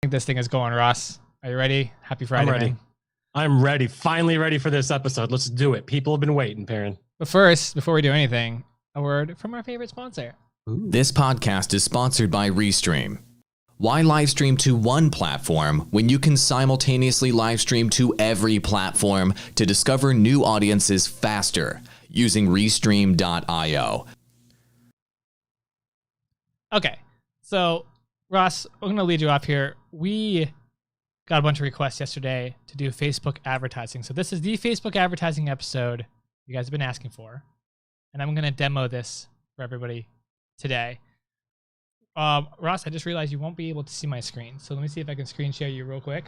think this thing is going, Ross? Are you ready? Happy Friday, I'm ready. man. I'm ready. Finally ready for this episode. Let's do it. People have been waiting, Perrin. But first, before we do anything, a word from our favorite sponsor. Ooh. This podcast is sponsored by Restream. Why live stream to one platform when you can simultaneously live stream to every platform to discover new audiences faster using Restream.io? Okay, so Ross, we're going to lead you off here. We got a bunch of requests yesterday to do Facebook advertising. So this is the Facebook advertising episode you guys have been asking for. And I'm going to demo this for everybody today. Ross, I just realized you won't be able to see my screen. So let me see if I can screen share you real quick.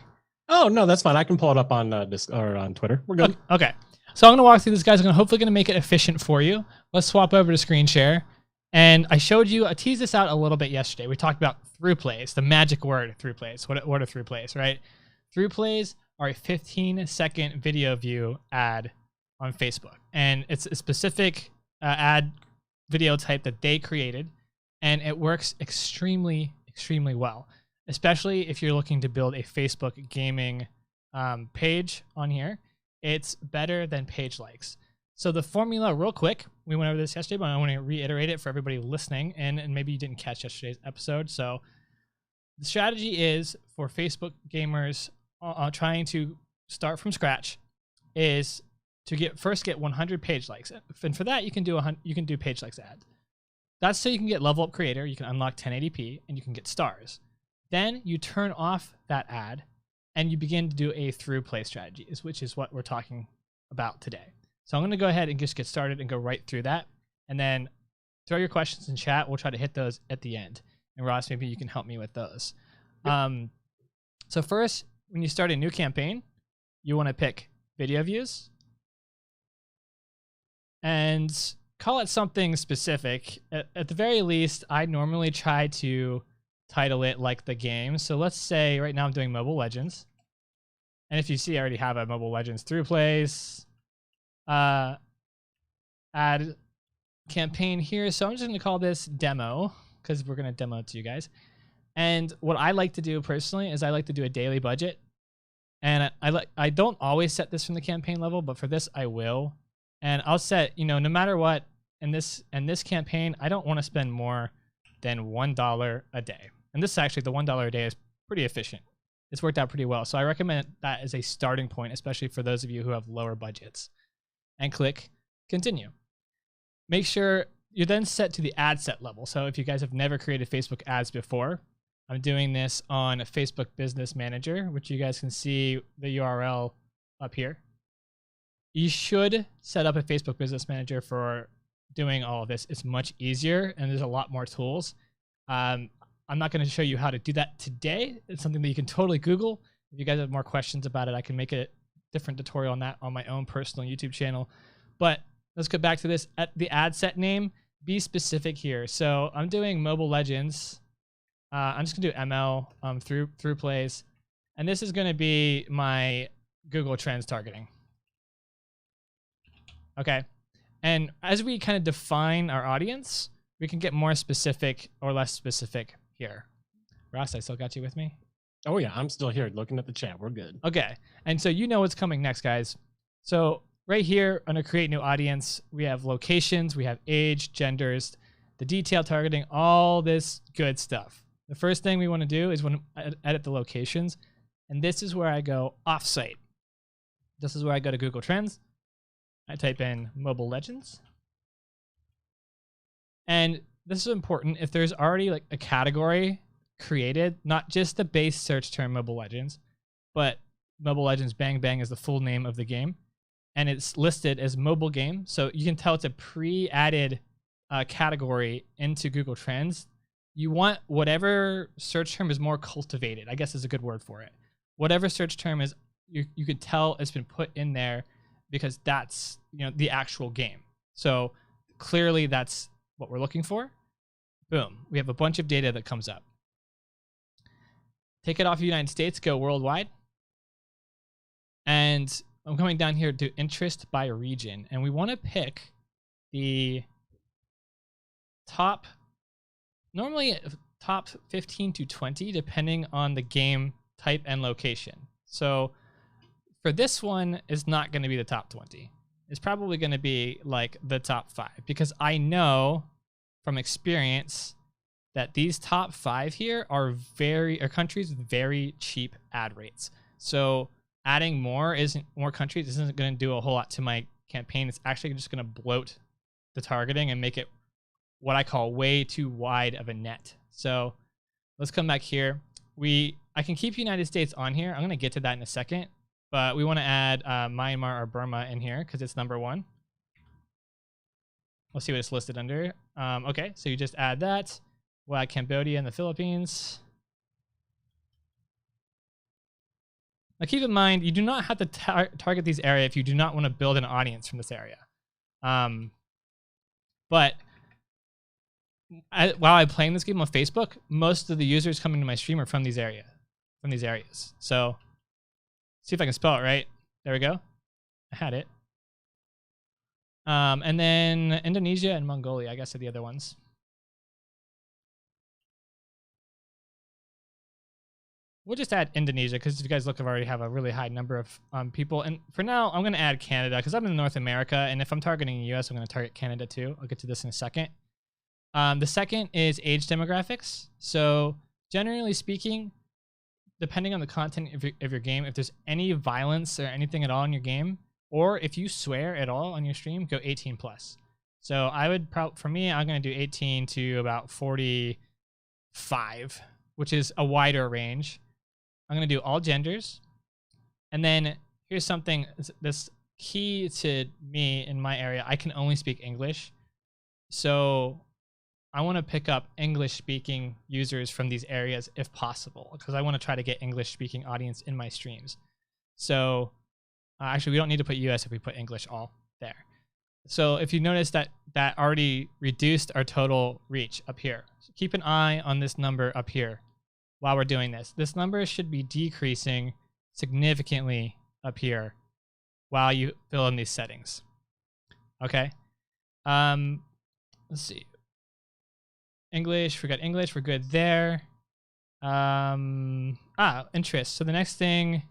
Oh, no, that's fine. I can pull it up on or on Twitter. We're good. Okay. So I'm going to walk through this, guys. I'm hopefully going to make it efficient for you. Let's swap over to screen share. And I teased this out a little bit yesterday. We talked about through plays, the magic word through plays. What are through plays, right? Through plays are a 15-second video view ad on Facebook. And it's a specific ad video type that they created. And it works extremely, extremely well, especially if you're looking to build a Facebook gaming page on here. It's better than page likes. So the formula, real quick, we went over this yesterday, but I want to reiterate it for everybody listening, and maybe you didn't catch yesterday's episode. So the strategy is for Facebook gamers trying to start from scratch is to first get 100 page likes, and for that you can do page likes ads. That's so you can get level up creator, you can unlock 1080p, and you can get stars. Then you turn off that ad, and you begin to do a through play strategy, which is what we're talking about today. So I'm going to go ahead and just get started and go right through that, and then throw your questions in chat. We'll try to hit those at the end. And Ross, maybe you can help me with those. Yep. So first, when you start a new campaign, you want to pick video views and call it something specific. At the very least, I normally try to title it like the game. So let's say right now I'm doing Mobile Legends. And if you see, I already have a Mobile Legends through plays ad campaign here. So I'm just going to call this demo because we're going to demo it to you guys. And what I like to do personally is I like to do a daily budget. And I don't always set this from the campaign level, but for this I will. And I'll set, no matter what, in this campaign, I don't want to spend more than $1 a day. And this actually, the $1 a day is pretty efficient. It's worked out pretty well. So I recommend that as a starting point, especially for those of you who have lower budgets. And click continue. Make sure you're then set to the ad set level. So if you guys have never created Facebook ads before, I'm doing this on Facebook Business Manager, which you guys can see the URL up here. You should set up a Facebook Business Manager for doing all of this. It's much easier and there's a lot more tools. I'm not going to show you how to do that today. It's something that you can totally Google. If you guys have more questions about it, I can make a different tutorial on that on my own personal YouTube channel. But let's go back to this. At the ad set name, be specific here. So I'm doing Mobile Legends. I'm just going to do ML through plays. And this is going to be my Google Trends targeting. Okay. And as we kind of define our audience, we can get more specific or less specific here. Ross, I still got you with me? Oh, yeah. I'm still here looking at the chat. We're good. Okay. And so you know what's coming next, guys. So right here under create new audience, we have locations, we have age, genders, the detail targeting, all this good stuff. The first thing we want to do is when edit the locations. And this is where I go offsite. This is where I go to Google Trends. I type in Mobile Legends. And this is important. If there's already like a category created, not just the base search term Mobile Legends, but Mobile Legends Bang Bang is the full name of the game. And it's listed as mobile game. So you can tell it's a pre-added category into Google Trends. You want whatever search term is more cultivated, I guess is a good word for it. Whatever search term is, you could tell it's been put in there because that's the actual game. So clearly that's what we're looking for. Boom, we have a bunch of data that comes up. Take it off the United States, go worldwide. And I'm coming down here to interest by region. And we want to pick the top, normally top 15 to 20 depending on the game type and location. So for this one, it's not going to be the top 20. It's probably going to be like the top 5 because I know from experience that these top 5 here are countries with very cheap ad rates. So adding more countries isn't going to do a whole lot to my campaign. It's actually just going to bloat the targeting and make it what I call way too wide of a net. So let's come back here. I can keep United States on here. I'm going to get to that in a second, but we want to add Myanmar or Burma in here because it's number 1. We'll see what it's listed under. Okay, so you just add that. We'll add Cambodia and the Philippines. Now keep in mind, you do not have to target these areas if you do not want to build an audience from this area. But while I'm playing this game on Facebook, most of the users coming to my stream are from these areas. So see if I can spell it right. There we go. I had it. And then Indonesia and Mongolia, I guess, are the other ones. We'll just add Indonesia because if you guys look, I already have a really high number of people. And for now, I'm going to add Canada because I'm in North America. And if I'm targeting the US, I'm going to target Canada too. I'll get to this in a second. The second is age demographics. So generally speaking, depending on the content of your game, if there's any violence or anything at all in your game, or if you swear at all on your stream, go 18 plus. So I would for me, I'm going to do 18 to about 45, which is a wider range. I'm going to do all genders. And then here's something that's key to me in my area. I can only speak English. So I want to pick up English speaking users from these areas if possible, because I want to try to get English speaking audience in my streams. So actually, we don't need to put US if we put English all there. So if you notice that already reduced our total reach up here. So keep an eye on this number up here while we're doing this. This number should be decreasing significantly up here while you fill in these settings. Okay. Let's see. English, we got English, we're good there. Interest. So the next thing,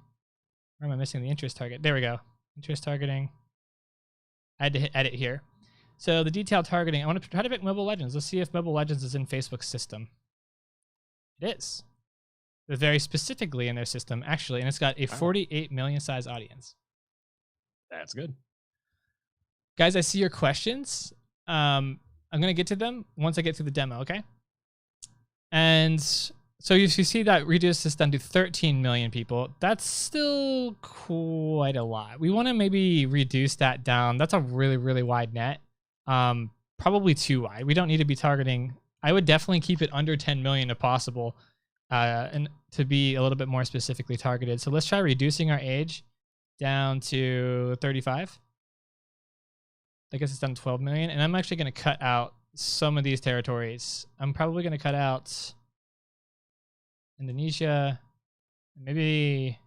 where am I missing the interest target? There we go. Interest targeting. I had to hit edit here. So the detailed targeting, I want to try to pick Mobile Legends. Let's see if Mobile Legends is in Facebook's system. It is. They're very specifically in their system, actually, and it's got a 48 million size audience. That's good. Guys, I see your questions. I'm going to get to them once I get through the demo, okay? And so if you see that reduced this down to 13 million people, that's still quite a lot. We want to maybe reduce that down. That's a really, really wide net. Probably too wide. We don't need to be targeting. I would definitely keep it under 10 million if possible, and to be a little bit more specifically targeted. So let's try reducing our age down to 35. I guess it's down to 12 million. And I'm actually going to cut out some of these territories. I'm probably going to cut out Indonesia, maybe.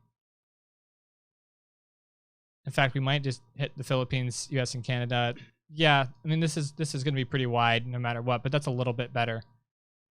In fact, we might just hit the Philippines, US, and Canada. Yeah, I mean, this is going to be pretty wide no matter what, but that's a little bit better.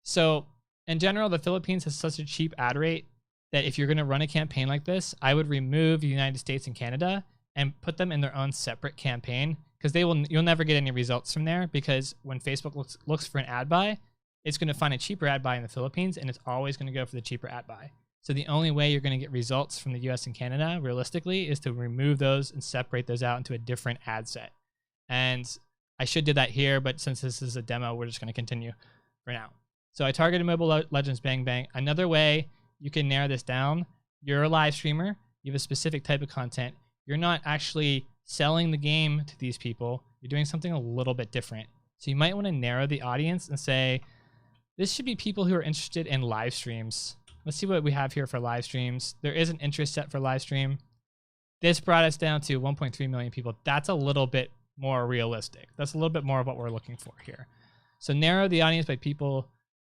So in general, the Philippines has such a cheap ad rate that if you're going to run a campaign like this, I would remove the United States and Canada and put them in their own separate campaign, because you'll never get any results from there, because when Facebook looks for an ad buy, it's going to find a cheaper ad buy in the Philippines, and it's always going to go for the cheaper ad buy. So the only way you're going to get results from the US and Canada, realistically, is to remove those and separate those out into a different ad set. And I should do that here, but since this is a demo, we're just going to continue for now. So I targeted Mobile Legends, bang, bang. Another way you can narrow this down, you're a live streamer, you have a specific type of content, you're not actually selling the game to these people, you're doing something a little bit different. So you might want to narrow the audience and say, this should be people who are interested in live streams. Let's see what we have here for live streams. There is an interest set for live stream. This brought us down to 1.3 million people. That's a little bit more realistic. That's a little bit more of what we're looking for here. So narrow the audience by people.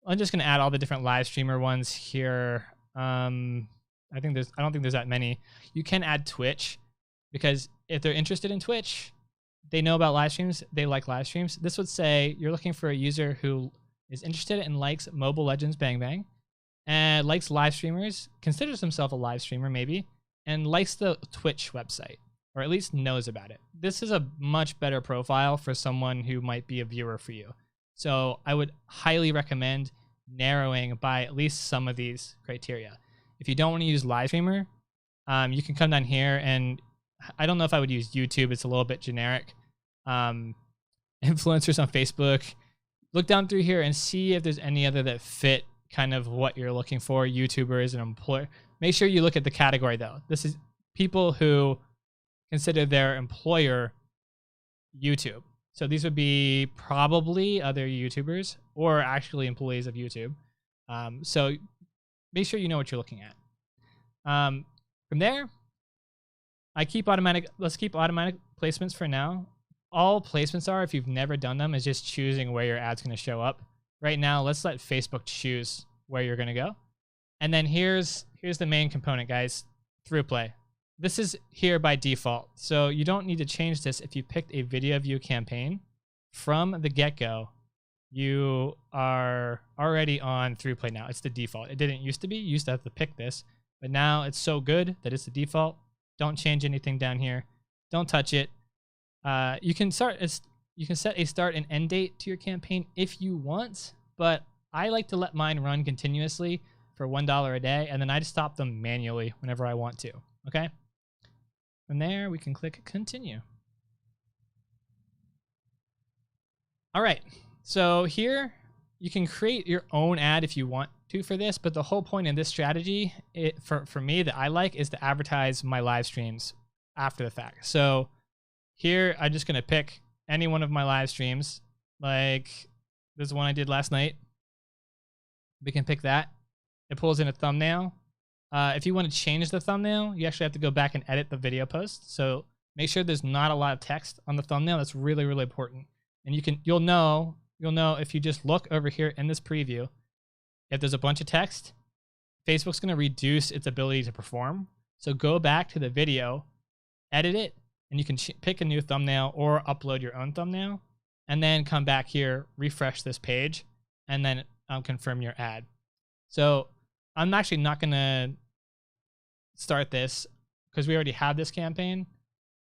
I'm just going to add all the different live streamer ones here. I don't think there's that many. You can add Twitch, because if they're interested in Twitch, they know about live streams, they like live streams. This would say you're looking for a user who is interested and likes Mobile Legends Bang Bang, and likes live streamers, considers himself a live streamer maybe, and likes the Twitch website, or at least knows about it. This is a much better profile for someone who might be a viewer for you. So I would highly recommend narrowing by at least some of these criteria. If you don't want to use live streamer, you can come down here, and I don't know if I would use YouTube. It's a little bit generic. Influencers on Facebook. Look down through here and see if there's any other that fit kind of what you're looking for. YouTubers and employer. Make sure you look at the category though. This is people who consider their employer YouTube. So these would be probably other YouTubers or actually employees of YouTube. So make sure you know what you're looking at. From there, let's keep automatic placements for now. All placements are, if you've never done them, is just choosing where your ad's going to show up. Right now, let's let Facebook choose where you're going to go. And then here's the main component, guys, through play. This is here by default. So you don't need to change this if you picked a video view campaign. From the get-go, you are already on through play now. It's the default. It didn't used to be. You used to have to pick this. But now it's so good that it's the default. Don't change anything down here. Don't touch it. You can set a start and end date to your campaign if you want, but I like to let mine run continuously for $1 a day, and then I just stop them manually whenever I want to. Okay. From there, we can click continue. All right. So here you can create your own ad if you want to for this, but the whole point in this strategy, for me that I like, is to advertise my live streams after the fact. So here, I'm just going to pick any one of my live streams, like this one I did last night. We can pick that. It pulls in a thumbnail. If you want to change the thumbnail, you actually have to go back and edit the video post. So make sure there's not a lot of text on the thumbnail. That's really, really important. And you'll know if you just look over here in this preview, if there's a bunch of text, Facebook's going to reduce its ability to perform. So go back to the video, edit it, and you can pick a new thumbnail or upload your own thumbnail, and then come back here, refresh this page, and then confirm your ad. So I'm actually not going to start this because we already have this campaign.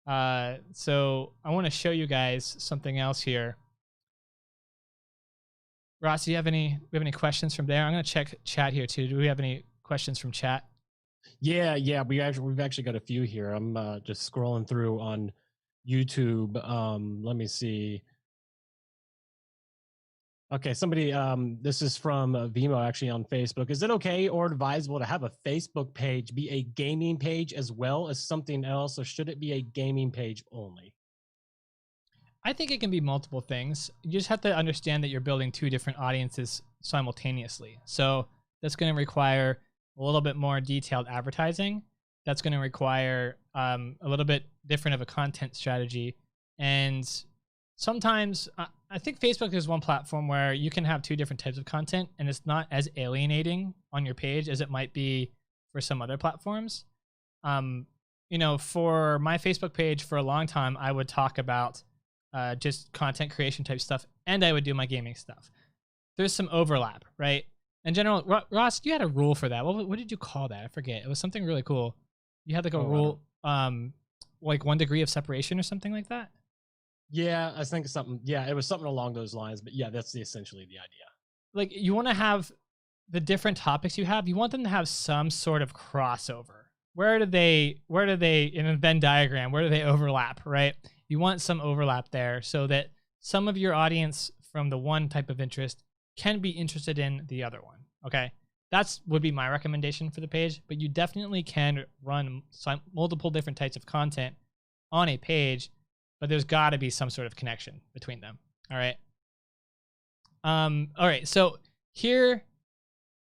So I want to show you guys something else here. Ross, do we have any questions from there? I'm going to check chat here too. Do we have any questions from chat? Yeah, we've actually got a few here. I'm just scrolling through on YouTube. Let me see. Okay, somebody. This is from Vimo actually on Facebook. Is it okay or advisable to have a Facebook page be a gaming page as well as something else, or should it be a gaming page only? I think it can be multiple things. You just have to understand that you're building two different audiences simultaneously. So that's going to require a little bit more detailed advertising. That's going to require a little bit different of a content strategy. And sometimes I think Facebook is one platform where you can have two different types of content and it's not as alienating on your page as it might be for some other platforms. For my Facebook page for a long time, I would talk about just content creation type stuff, and I would do my gaming stuff. There's some overlap, right? In general, Ross, you had a rule for that. What did you call that? I forget. It was something really cool. You had like a rule, like 1 degree of separation or something like that. Yeah, I think something. Yeah, it was something along those lines. But yeah, that's essentially the idea. Like you want to have the different topics you have. You want them to have some sort of crossover. Where do they in a Venn diagram? Where do they overlap? Right. You want some overlap there so that some of your audience from the one type of interest can be interested in the other one. Okay, would be my recommendation for the page, but you definitely can run multiple different types of content on a page, but there's got to be some sort of connection between them. All right. All right. So here,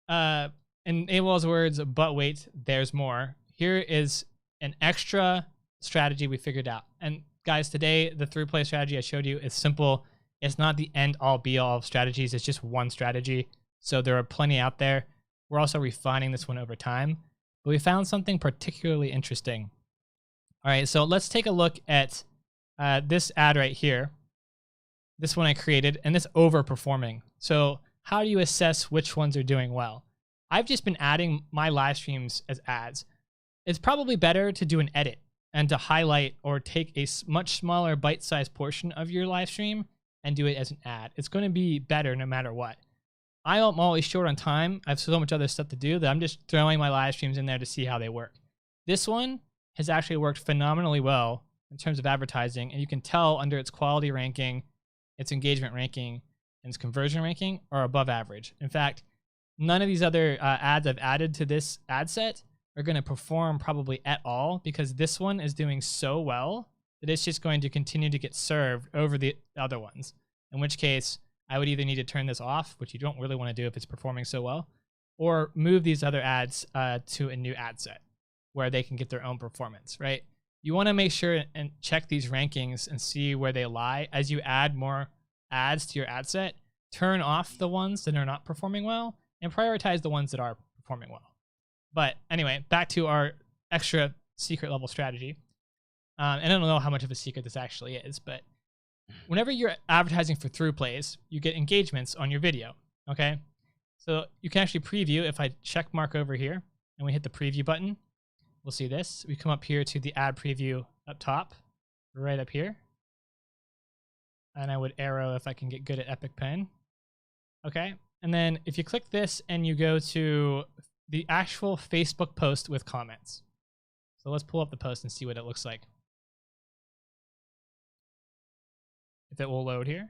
in AWOL's words, but wait, there's more. Here is an extra strategy we figured out. And guys, today, the through play strategy I showed you is simple. It's not the end all be all of strategies. It's just one strategy. So there are plenty out there. We're also refining this one over time, but we found something particularly interesting. All right, so let's take a look at this ad right here. This one I created, and this overperforming. So how do you assess which ones are doing well? I've just been adding my live streams as ads. It's probably better to do an edit and to highlight or take a much smaller bite-sized portion of your live stream and do it as an ad. It's going to be better no matter what. I'm always short on time. I have so much other stuff to do that I'm just throwing my live streams in there to see how they work. This one has actually worked phenomenally well in terms of advertising, and you can tell under its quality ranking, its engagement ranking, and its conversion ranking are above average. In fact, none of these other ads I've added to this ad set are going to perform probably at all, because this one is doing so well that it's just going to continue to get served over the other ones, in which case I would either need to turn this off, which you don't really want to do if it's performing so well, or move these other ads to a new ad set where they can get their own performance, right? You want to make sure and check these rankings and see where they lie. As you add more ads to your ad set, turn off the ones that are not performing well and prioritize the ones that are performing well. But anyway, back to our extra secret level strategy. And I don't know how much of a secret this actually is, but whenever you're advertising for through plays, you get engagements on your video, okay? So you can actually preview. If I check mark over here and we hit the preview button, we'll see this. We come up here to the ad preview up top, right up here. And I would arrow if I can get good at Epic Pen. Okay, and then if you click this and you go to the actual Facebook post with comments. So let's pull up the post and see what it looks like. If it will load here.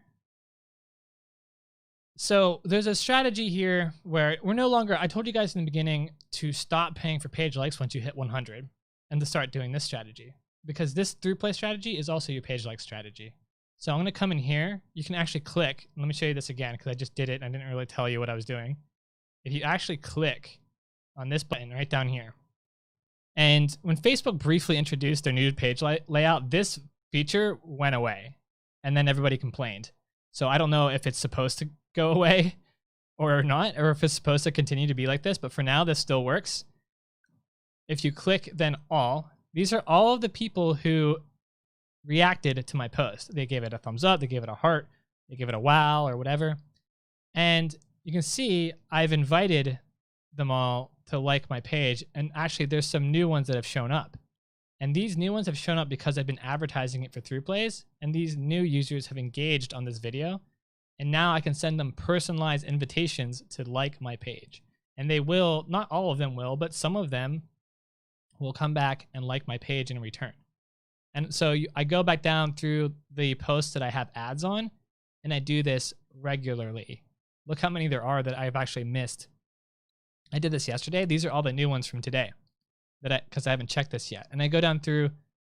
So there's a strategy here where we're no longer, I told you guys in the beginning to stop paying for page likes once you hit 100 and to start doing this strategy, because this through play strategy is also your page like strategy. So I'm going to come in here. You can actually click. Let me show you this again because I just did it and I didn't really tell you what I was doing. If you actually click on this button right down here, and when Facebook briefly introduced their new page layout, this feature went away and then everybody complained. So I don't know if it's supposed to go away or not, or if it's supposed to continue to be like this, but for now this still works. If you click then all, these are all of the people who reacted to my post. They gave it a thumbs up, they gave it a heart, they gave it a wow or whatever. And you can see I've invited them all to like my page, and actually there's some new ones that have shown up. And these new ones have shown up because I've been advertising it for through plays, and these new users have engaged on this video. And now I can send them personalized invitations to like my page. And they will, not all of them will, but some of them will come back and like my page in return. And so I go back down through the posts that I have ads on, and I do this regularly. Look how many there are that I've actually missed. I did this yesterday. These are all the new ones from today, because I haven't checked this yet. And I go down through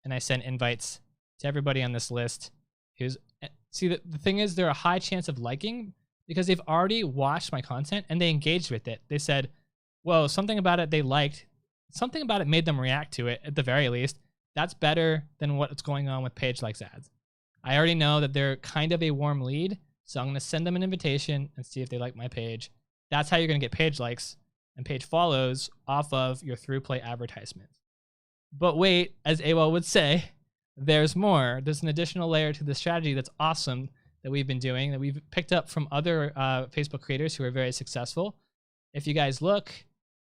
and I send invites to everybody on this list who's, see, the thing is they're a high chance of liking because they've already watched my content and they engaged with it. They said, whoa, something about it they liked. Something about it made them react to it at the very least. That's better than what's going on with page likes ads. I already know that they're kind of a warm lead, so I'm going to send them an invitation and see if they like my page. That's how you're going to get page likes and page follows off of your through play advertisements. But wait, as AWOL would say, there's more. There's an additional layer to the strategy that's awesome that we've been doing, that we've picked up from other Facebook creators who are very successful. If you guys look,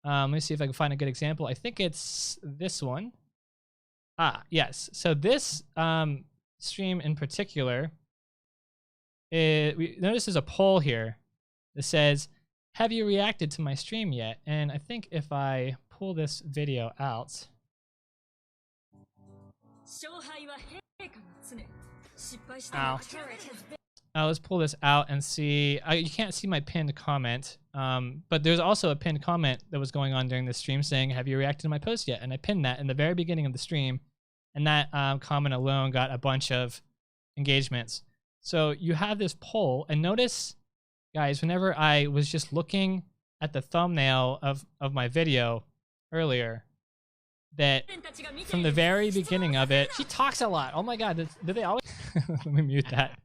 let me see if I can find a good example. I think it's this one. Yes. So this stream in particular, we notice there's a poll here that says, have you reacted to my stream yet? And I think if I pull this video out. Ow. Let's pull this out and see. You can't see my pinned comment, but there's also a pinned comment that was going on during the stream saying, have you reacted to my post yet? And I pinned that in the very beginning of the stream, and that comment alone got a bunch of engagements. So you have this poll, and notice, guys, whenever I was just looking at the thumbnail of my video earlier, that from the very beginning of it, she talks a lot. Oh my God, did they always? Let me mute that.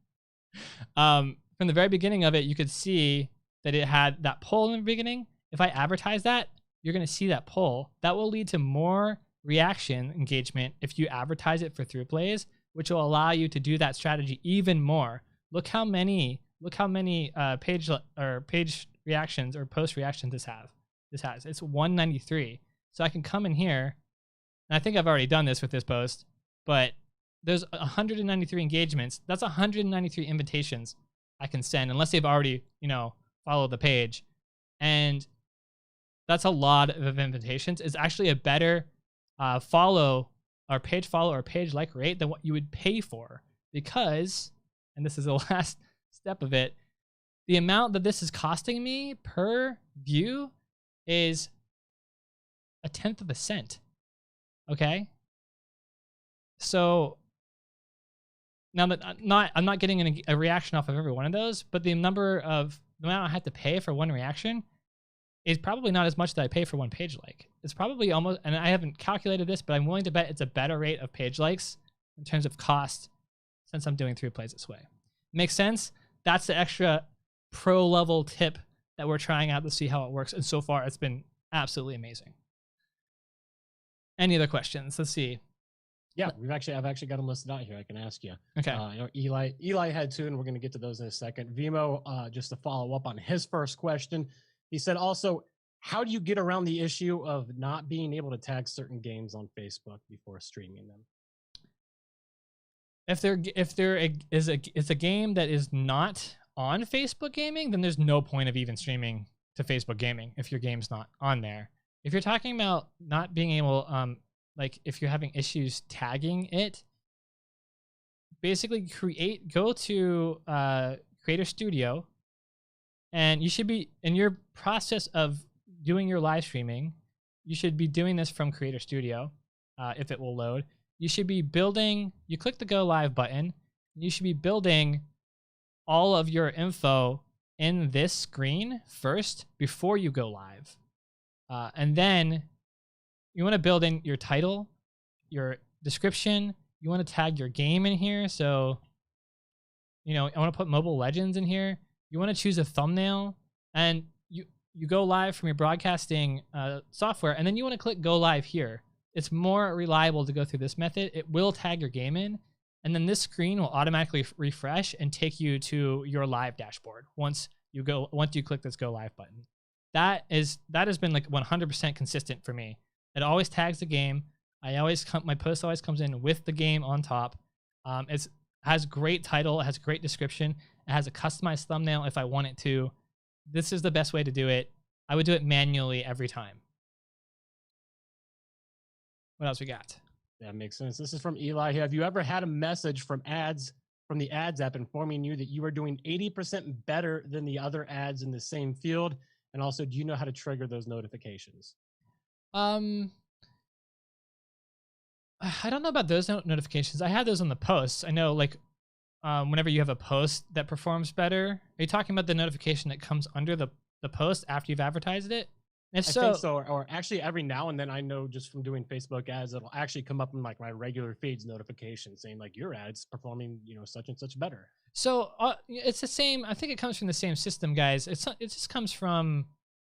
From the very beginning of it, you could see that it had that poll in the beginning. If I advertise that, you're going to see that poll. That will lead to more reaction engagement if you advertise it for through plays, which will allow you to do that strategy even more. Look Look how many page reactions or post reactions this has. It's 193. So I can come in here, and I think I've already done this with this post, but there's 193 engagements. That's 193 invitations I can send, unless they've already, followed the page. And that's a lot of invitations. It's actually a better follow or page like rate than what you would pay for, because, and this is the last step of it, the amount that this is costing me per view is 1/10 of a cent. Okay? So now that I'm not getting a reaction off of every one of those, but the amount I have to pay for one reaction is probably not as much that I pay for one page like. It's probably almost, and I haven't calculated this, but I'm willing to bet it's a better rate of page likes in terms of cost since I'm doing 3 plays this way. Makes sense? That's the extra pro level tip that we're trying out to see how it works. And so far it's been absolutely amazing. Any other questions? Let's see. Yeah, I've actually got them listed out here. I can ask you. Okay. Eli had 2, and we're going to get to those in a second. Vimo, just to follow up on his first question, he said also, how do you get around the issue of not being able to tag certain games on Facebook before streaming them? If there is a game that is not on Facebook Gaming, then there's no point of even streaming to Facebook Gaming if your game's not on there. If you're talking about not being able, like if you're having issues tagging it, basically go to Creator Studio, and you should be, in your process of doing your live streaming, you should be doing this from Creator Studio if it will load. You should be building, you click the Go Live button, you should be building all of your info in this screen first before you go live. And then you want to build in your title, your description. You want to tag your game in here. So, I want to put Mobile Legends in here. You want to choose a thumbnail, and you go live from your broadcasting software, and then you want to click Go Live here. It's more reliable to go through this method. It will tag your game in, and then this screen will automatically refresh and take you to your live dashboard once you click this Go Live button. That has been like 100% consistent for me. It always tags the game. My post always comes in with the game on top. It has great title. It has great description. It has a customized thumbnail if I want it to. This is the best way to do it. I would do it manually every time. What else we got? That makes sense. This is from Eli. Have you ever had a message from the ads app informing you that you are doing 80% better than the other ads in the same field? And also, do you know how to trigger those notifications? I don't know about those notifications. I have those on the posts. I know, like, whenever you have a post that performs better. Are you talking about the notification that comes under the post after you've advertised it? I think so. Or actually, every now and then, I know just from doing Facebook ads, it'll actually come up in like my regular feeds notification saying like your ad's performing, such and such better. So it's the same. I think it comes from the same system, guys. It just comes from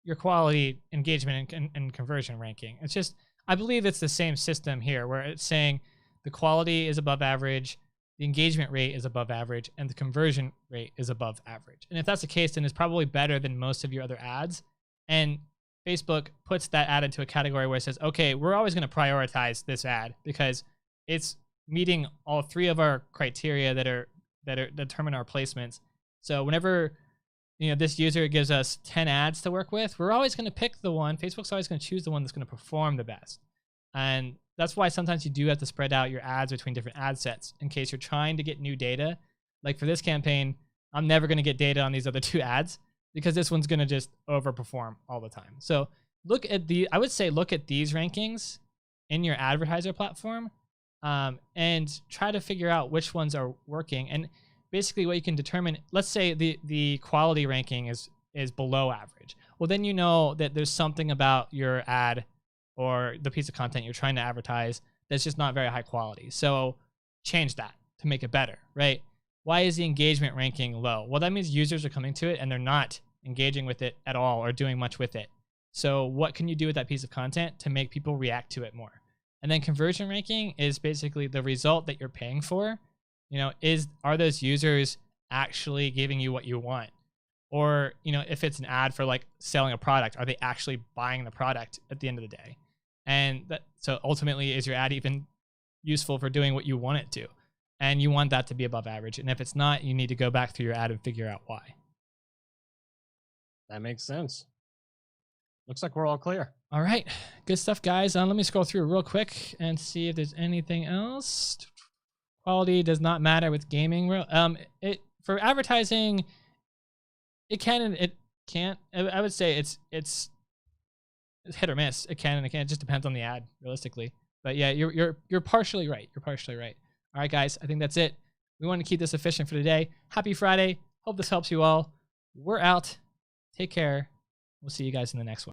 your quality, engagement, and conversion ranking. It's just, I believe it's the same system here, where it's saying the quality is above average, the engagement rate is above average, and the conversion rate is above average. And if that's the case, then it's probably better than most of your other ads. And Facebook puts that ad into a category where it says, okay, we're always going to prioritize this ad because it's meeting all 3 of our criteria that determine our placements. So whenever this user gives us 10 ads to work with, we're always going to pick the one. Facebook's always going to choose the one that's going to perform the best. And that's why sometimes you do have to spread out your ads between different ad sets in case you're trying to get new data. Like for this campaign, I'm never going to get data on these other 2 ads because this one's going to just overperform all the time. So I would say look at these rankings in your advertiser platform and try to figure out which ones are working. And basically what you can determine, let's say the quality ranking is below average. Well, then you know that there's something about your ad or the piece of content you're trying to advertise that's just not very high quality. So change that to make it better, right? Why is the engagement ranking low? Well, that means users are coming to it and they're not engaging with it at all or doing much with it. So what can you do with that piece of content to make people react to it more? And then conversion ranking is basically the result that you're paying for. Are those users actually giving you what you want? Or, you know, if it's an ad for like selling a product, are they actually buying the product at the end of the day? And that, so ultimately, is your ad even useful for doing what you want it to? And you want that to be above average. And if it's not, you need to go back through your ad and figure out why. That makes sense. Looks like we're all clear. All right. Good stuff, guys. Let me scroll through real quick and see if there's anything else. Quality does not matter with gaming. It for advertising, it can and it can't. I would say it's hit or miss. It can and it can't. It just depends on the ad, realistically. But yeah, you're partially right. You're partially right. All right, guys. I think that's it. We want to keep this efficient for today. Happy Friday. Hope this helps you all. We're out. Take care. We'll see you guys in the next one.